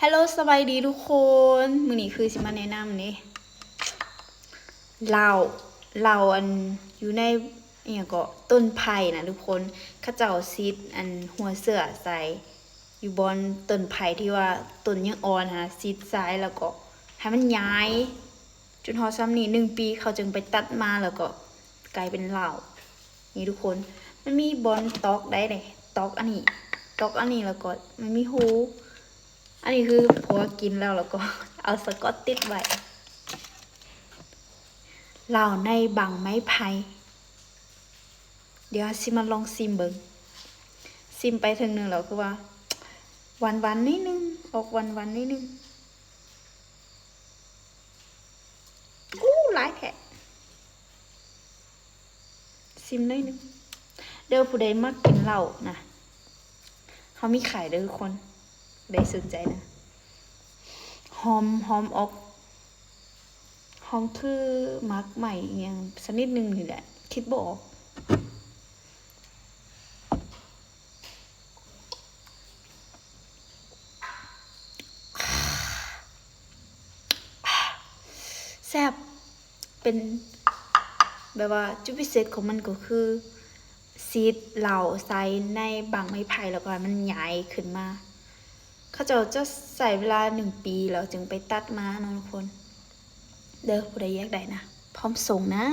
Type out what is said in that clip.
ฮัลโหลสบายดีทุกคนมื้อนี้คือสิมาแนะนำนี่เหล้าอันอยู่ในก็ต้นไผ่นะทุกคนเขาเจ้าซิดอันหัวเสือใส่อยู่บนต้นไผ่ที่ว่าต้นยังอ่อนซิดซ้ายแล้วก็ให้มันย้ายจนฮอดซ้ำนี่1 ปีเขาจึงไปตัดมาแล้วก็กลายเป็นเหล้านี่ทุกคนมันมีบอนตอกได้เลยตอกอันนี้แล้วก็มันมีหูอันนี้คือพอกินแล้วก็เอาสกอตติดไว้เหล้าในบังไม้ไผ่เดี๋ยวสิมาลองซิมเบิ่งซิมไปถึงนึงแล้วคือว่าหวานนิดนึงออกหวานนิดนึงหลายแท้ซิมหน่อยนึงเด้อผู้ใดมักกินเหล้านะเขามีขายเด้อทุกคนได้สนใจนะหอมออกหอมคือมักใหม่อย่างสักนิดนึงนี่แหละคิดบ่ออกแซ่บเป็นแบบว่าจุดพิเศษของมันก็คือซีดเหล่าใส่ในบางไม้ไผ่แล้วก็มันใหญ่ขึ้นมาเขาจะใส่เวลา1 ปีแล้วจึงไปตัดมาเนาะทุกคนเด้อผู้ใดอยากได้นะพร้อมส่งนะ